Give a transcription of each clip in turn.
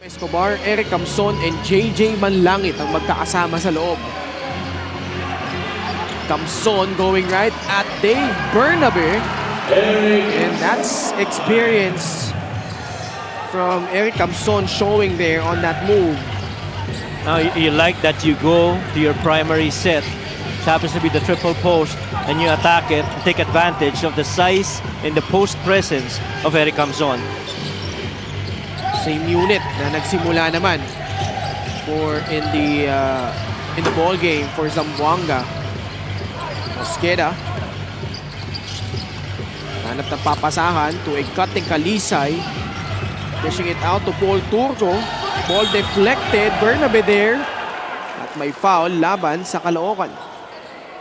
Escobar, Eric Camson, and JJ Manlangit ang magkakasama sa loob. Camson going right at Dave Bernabe. And that's experience from Eric Camson showing there on that move. Now you like that you go to your primary set, which happens to be the triple post, and you attack it, take advantage of the size and the post presence of Eric Camson. Same unit na nagsimula naman in the ball game for Zamboanga. Mosqueda hanap ng papasahan to a cutting Kalisay, dishing it out to Paul Turco. Ball deflected, Bernabe there, at may foul laban sa Caloocan.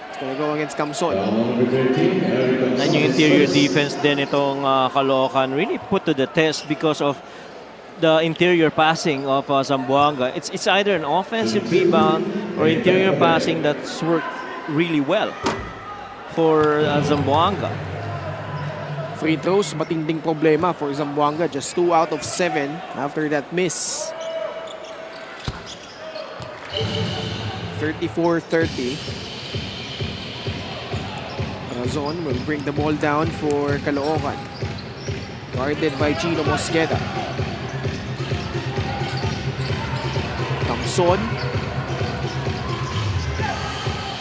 It's gonna go against Camson. And yung interior defense din itong Caloocan really put to the test because of the interior passing of Zamboanga. It's either an offensive rebound or interior passing that's worked really well for Zamboanga. Free throws, matinding problema for Zamboanga. Just 2 out of 7 after that miss. 34-30. Razon will bring the ball down for Caloocan. Guarded by Chino Mosqueda. Camson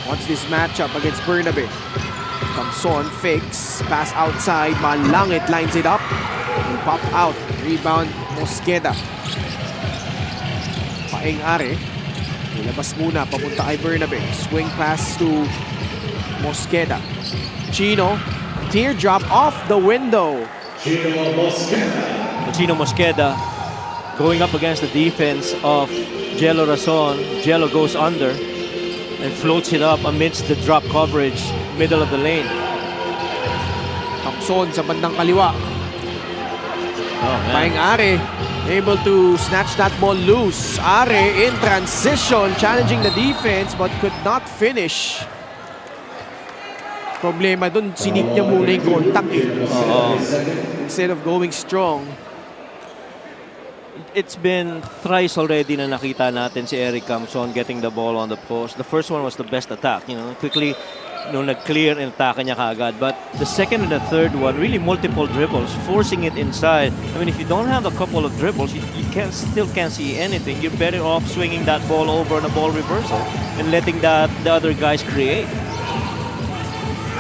wants this matchup against Bernabe. Camson fakes, pass outside, Manlangit lines it up and pop out. Rebound Mosqueda. Paeng-Are nilabas muna papunta kay Bernabe. Swing pass to Mosqueda. Chino, teardrop off the window. Chino Mosqueda going up against the defense of Jello Razon. Jello goes under and floats it up amidst the drop coverage, middle of the lane. Camson sa bandang kaliwa. Oh, Paeng-Are able to snatch that ball loose. Are in transition, challenging the defense but could not finish. Problema dun, sinip niya muna yung contact eh. Instead of going strong. It's been thrice already na nakita natin si Eric Camson getting the ball on the post. The first one was the best attack, quickly nag-clear and attack niya kaagad. But the second and the third one, really multiple dribbles, forcing it inside. I mean, if you don't have a couple of dribbles, you still can't see anything. You're better off swinging that ball over on a ball reversal and letting the other guys create.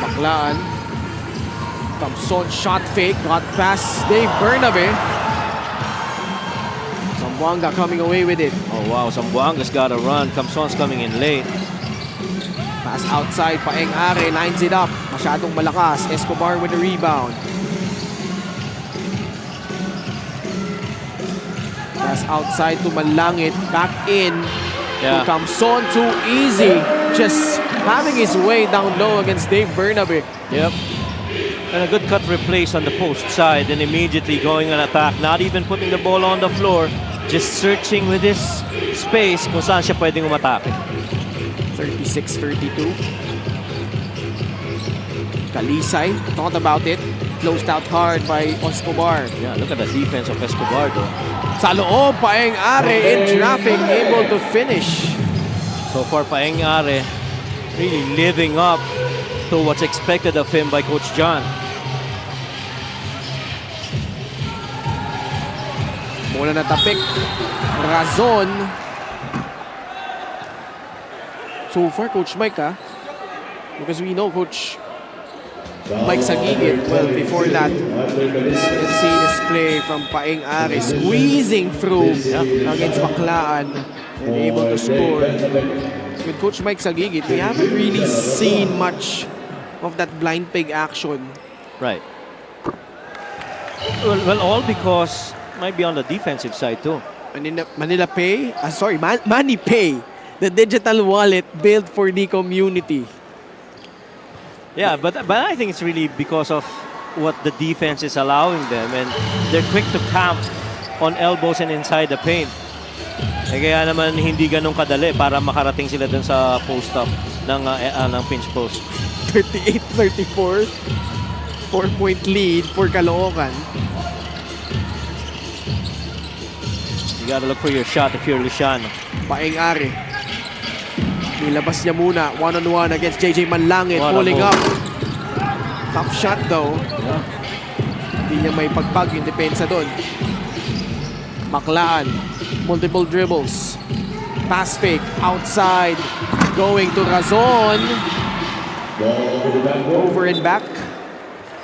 Baklaan. Camson shot fake, got past Dave Bernabe. Zamboanga coming away with it. Oh wow, Zamboanga's got a run. Camson's coming in late. Pass outside, Paeng-Are lines it up. Masyadong malakas. Escobar with the rebound. Pass outside to Manlangit. Back in to Camson. Too easy. Just having his way down low against Dave Bernabe. Yep. And a good cut replace on the post side and immediately going on attack. Not even putting the ball on the floor. Just searching with his space kung saan siya pwedeng umatake. 36-32. Kalisay, thought about it. Closed out hard by Escobar. Yeah, look at the defense of Escobar though. Sa loob, Paeng-Are in traffic, able to finish. So far, Paeng-Are really living up to what's expected of him by Coach John. Bola na tapik. Razon. So far, Coach Mike, because we know Coach Mike Sagigit. Well, before that, let's see this play from Paeng-Are squeezing through against Baklaan and able to score. With Coach Mike Sagigit, we haven't really seen much of that blind peg action. Right. Well, all because might be on the defensive side too. Manila Pay, Money Pay, the digital wallet built for the community. Yeah, but I think it's really because of what the defense is allowing them, and they're quick to camp on elbows and inside the paint. Kaya naman hindi ganun kadali para makarating sila dun sa post-up ng pinch post. 38-34. 4-point lead for Caloocan. You gotta look for your shot if you're Luciano. Paeng-Ari. Nilabas niya muna. One-on-one against JJ Manlangit. What a Pulling move. up. Tough shot though. Yeah. Hindi niya may pagpag yung depensa doon. Baklaan. Multiple dribbles. Pass fake. Outside. Going to Razon. Over and back.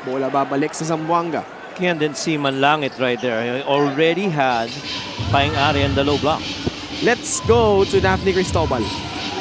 Bola babalik sa Zamboanga. Again, didn't see Manlangit right there. He already had Paeng-Ari in the low block. Let's go to Daphne Cristobal.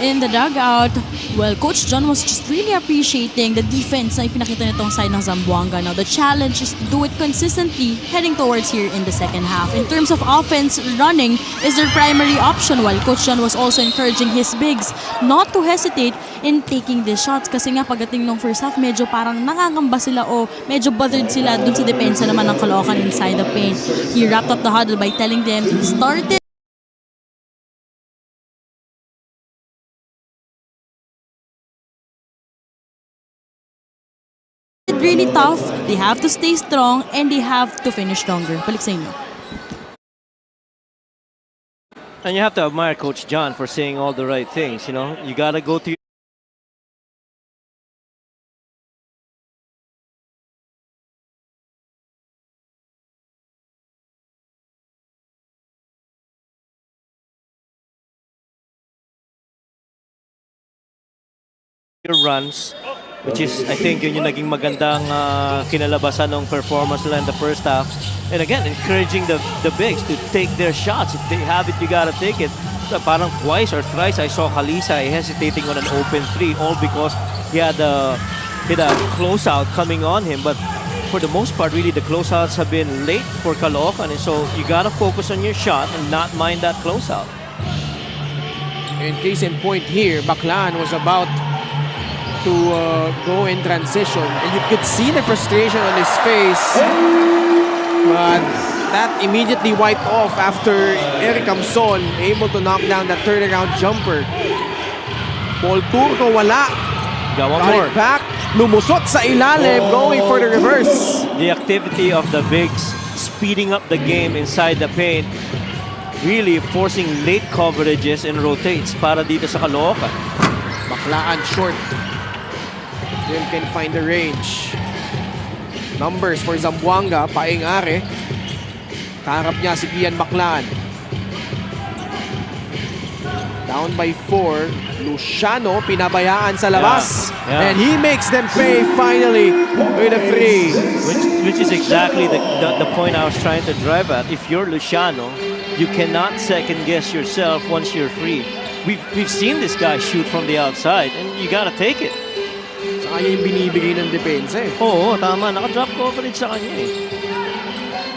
In the dugout, well, Coach John was just really appreciating the defense na ipinakita nitong side ng Zamboanga. Now, the challenge is to do it consistently heading towards here in the second half. In terms of offense, running is their primary option, while Coach John was also encouraging his bigs not to hesitate in taking the shots. Kasi nga pagdating ng first half, medyo parang nakangamba sila o medyo bothered sila dun sa depensa naman ng Caloocan inside the paint. He wrapped up the huddle by telling them he started really tough, they have to stay strong, and they have to finish stronger. Balik sa inyo. And you have to admire Coach John for saying all the right things. You know, you gotta go to your runs, which is, I think, yun yung naging magandang kinalabasan ng performance nila in the first half. And again, encouraging the bigs to take their shots. If they have it, you gotta take it. So, parang twice or thrice I saw Kalisay hesitating on an open three, all because he had a closeout coming on him. But for the most part, really, the closeouts have been late for Caloocan. And so you gotta focus on your shot and not mind that closeout. In case in point here, Baklaan was about to go in transition, and you could see the frustration on his face, but that immediately wiped off after Eric Camson able to knock down that turnaround jumper. Paul Turco wala. Got one Got more. it back. Lumusot sa ilalim, going for the reverse. The activity of the bigs speeding up the game inside the paint, really forcing late coverages and rotates para dito sa Caloocan. Baklaan short. Still can find the range. Numbers for Zamboanga. Paeng-Ari. Kaharap niya si Ian Baklaan. Down by 4. Luciano pinabayaan sa labas. Yeah. And he makes them pay finally with a free. Which is exactly the point I was trying to drive at. If you're Luciano, you cannot second guess yourself once you're free. We've seen this guy shoot from the outside, and you gotta take it. Sa kanya yung binibigay ng depensa eh. Oo, tama. Naka-drop coverage sa kanya eh.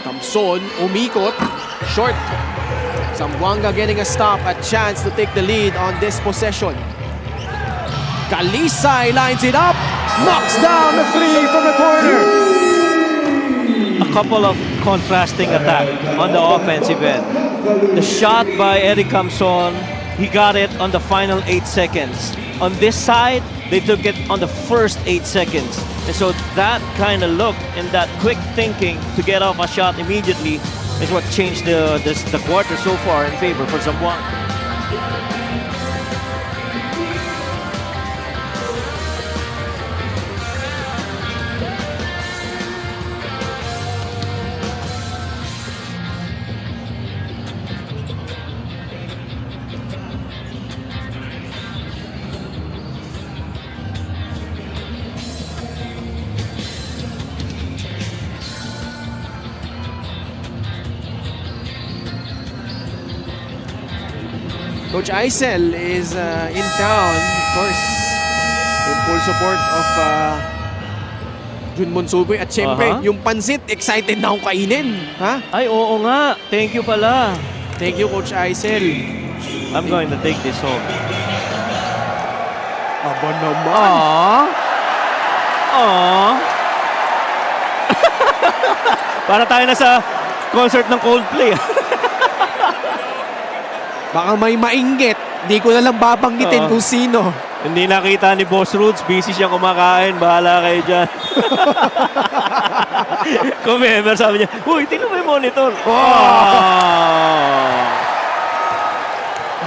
Camson umikot. Short. Zamboanga getting a stop, a chance to take the lead on this possession. Kalisay lines it up. Knocks down the three from the corner. A couple of contrasting attack on the offensive end. The shot by Eric Camson, he got it on the final 8 seconds. On this side, they took it on the first 8 seconds. And so that kind of look and that quick thinking to get off a shot immediately is what changed the quarter so far in favor for Zamboanga. Coach Aisel is in town, of course, with full support of Jun Monsuboy. At syempre, yung pansit, excited na akong kainin. Ha? Ay, oo nga. Thank you pala. Thank you, Coach Aisel. I'm going to take this home. Aba naman. Aww. Aww. Para tayo na sa concert ng Coldplay. Baka may mainggit. Di ko na lang babanggitin kung sino. Hindi nakita ni Boss Roots. Busy siya kumakain. Bahala kayo dyan. Kung member, sabi niya, uy, tingnan mo yung monitor. Oh!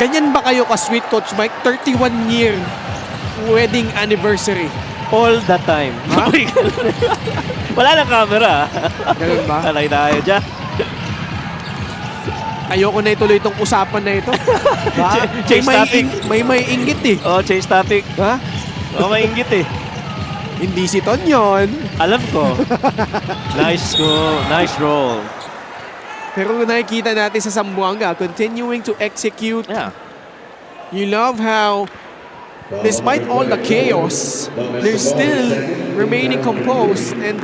Ganyan ba kayo ka-sweet, Coach Mike? 31-year wedding anniversary. All the time. Ha? Wala nang camera. Ganun ba? Talay tayo dyan. Ayoko na ituloy itong usapan na ito. Ha? Change topic. May inggit eh. Oh, change topic. Ha? Oh, mainggit eh. Hindi si Ton yun. Alam ko. Nice go. Nice roll. Pero nakikita natin sa Zamboanga, continuing to execute. Yeah. You love how, despite all the chaos, they're still remaining composed and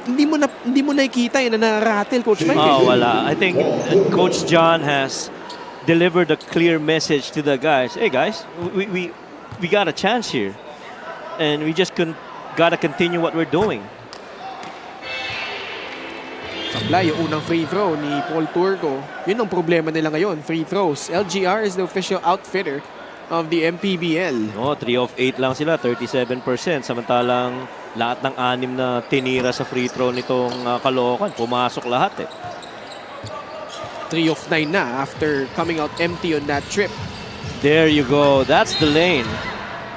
hindi mo nakikita yun na nararattle, Coach Mike. Oh, wala. I think Coach John has delivered a clear message to the guys. Hey, guys, we got a chance here. And we just gotta continue what we're doing. Sablay, yung unang free throw ni Paul Turco. Yun ang problema nila ngayon, free throws. LGR is the official outfitter of the MPBL. Oh, 3 of 8 lang sila, 37%. Samantalang lahat ng 6 na tinira sa free throw nitong Caloocan, pumasok lahat eh. 3 of 9 na after coming out empty on that trip. There you go. That's the lane.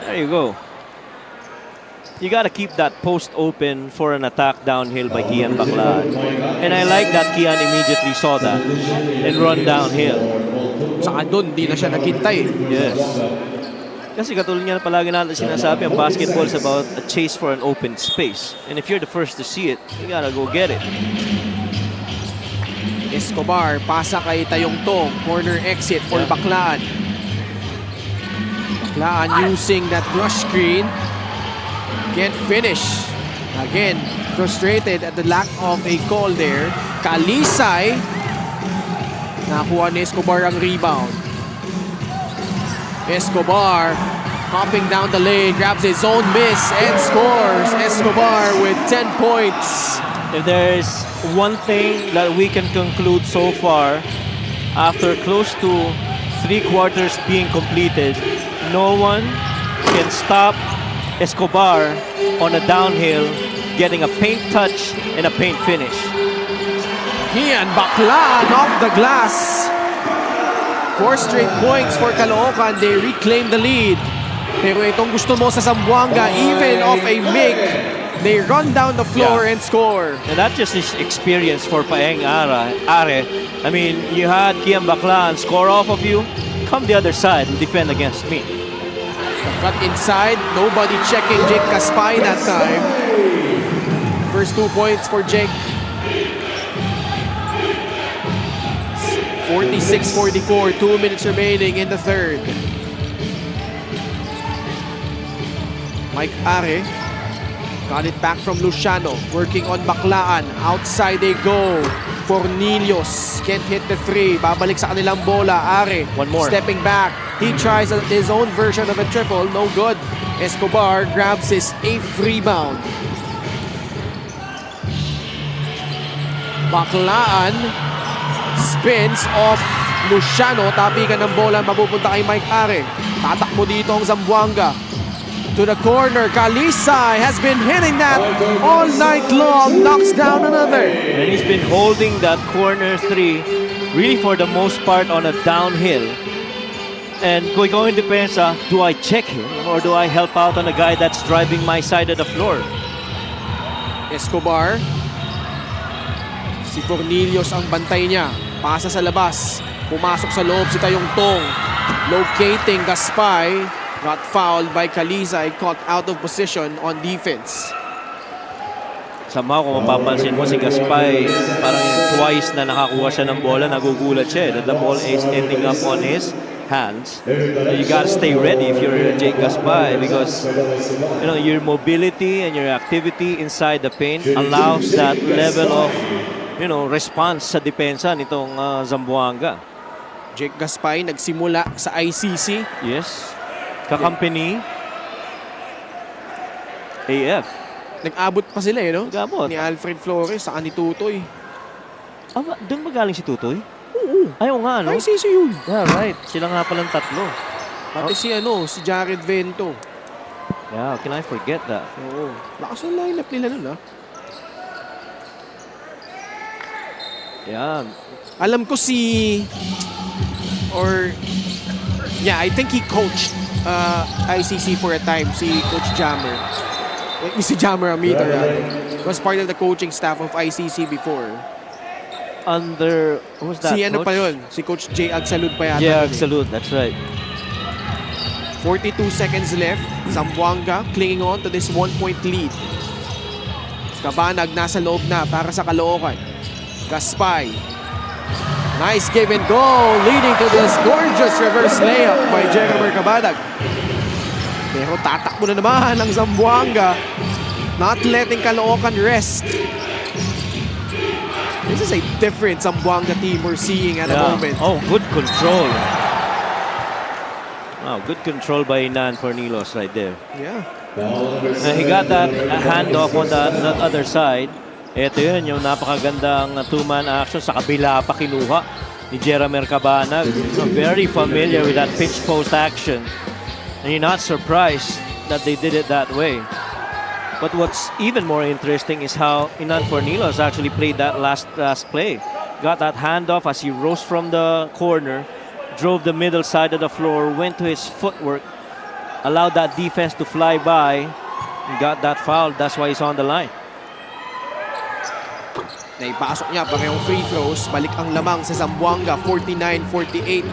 There you go. You gotta keep that post open for an attack downhill by Kian Baclaan. And I like that Kian immediately saw that and run downhill. Saka doon, di na siya naghintay. Yes. Kasi katulad nga palagi natin sinasabi, ang basketball is about a chase for an open space. And if you're the first to see it, you gotta go get it. Escobar, pasa kay Tayong Tong. Corner exit for Baclaan. Baclaan using that rush screen. Can't finish. Again, frustrated at the lack of a call there. Kalisay. Nakuha ni Escobar ang rebound. Escobar hopping down the lane, grabs his own miss and scores. Escobar with 10 points. If there's one thing that we can conclude so far, after close to 3 quarters being completed, no one can stop Escobar on a downhill, getting a paint touch and a paint finish. Kian Baclaan off the glass. 4 straight points for Caloocan. They reclaim the lead. Pero itong gusto mo sa Zamboanga, even off a make, they run down the floor and score. And that just is experience for Paeng Are. I mean, you had Kian Baclaan score off of you, come the other side and defend against me. Cut inside, nobody checking Jake Caspay that time. First 2 points for Jake. 46-44, 2 minutes remaining in the third. Mike Are got it back from Luciano, working on Baclaan. Outside they go. Cornelius can't hit the 3. Babalik sa kanilang bola. Are One more. stepping back. He tries his own version of a triple. No good. Escobar grabs his 8th rebound. Baclaan spins off Luciano. Tapikan ng bola. Mapupunta kay Mike Are. Tatakbo dito ang Zamboanga. To the corner, Kalisay has been hitting that all night long. Knocks down another. And he's been holding that corner 3 really for the most part on a downhill. And going depends, do I check him or do I help out on a guy that's driving my side of the floor? Escobar. Si Cornelius ang bantay niya. Pasa sa labas. Pumasok sa loob si Tayong Tong. Locating Caspay. Got fouled by Kalisay, caught out of position on defense. Somehow, kung mapapansin mo si Caspay, parang twice na nakakuha siya ng bola, nagugulat siya that the ball is ending up on his hands. You gotta stay ready if you're Jake Caspay because you know your mobility and your activity inside the paint allows that level of response sa depensa nitong Zamboanga. Jake Caspay nagsimula sa ICC. Yes. Kakampany AF. Nag-abot pa sila no? Nag-abot. Ni Alfred Flores sa ni Tutoy. Doon ba galing si Tutoy? Oo. Ayaw nga, no? ICC yun. Yeah, right. Sila nga palang tatlo. Pati si Jared Vento. Yeah, how can I forget that? Oo. Lakas ang lineup nila nun, ah. Yeah. Alam ko I think he coached ICC for a time, si Coach Jammer. Si Jammer Amita, was part of the coaching staff of ICC before. Under, who's that? Si ano coach? pa yun? Si Coach J. Agsalud pa yata. Yeah, yun eh. Salute, that's right. 42 seconds left. Zamboanga clinging on to this 1-point lead. Kabanag nasa loob na para sa Caloocan. Gaspay. Nice give and go, leading to this gorgeous reverse layup by Jeremy Kabanag. Pero tatakbo na naman ang Zamboanga. Not letting Caloocan rest. This is a different Zamboanga team we're seeing at the moment. Oh, good control. Wow, good control by Nan Fornilos right there. Yeah. He got that handoff on the other side. Ito yun, yung napakagandang two-man action sa kabila pa kinuha ni Jeremy Cabanag. Very familiar with that pitch post action. And you're not surprised that they did it that way. But what's even more interesting is how Inan Fornilos actually played that last play. Got that handoff as he rose from the corner, drove the middle side of the floor, went to his footwork, allowed that defense to fly by, and got that foul. That's why he's on the line. Naipasok niya parehong free throws. Balik ang lamang sa Zamboanga, 49-48.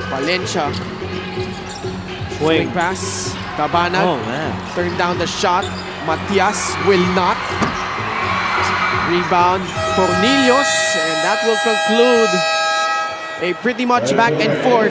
Valencia. Swing pass. Cabanag. Oh, man. Turn down the shot. Matias will not. Rebound. Cornelius. And that will conclude a pretty much back and forth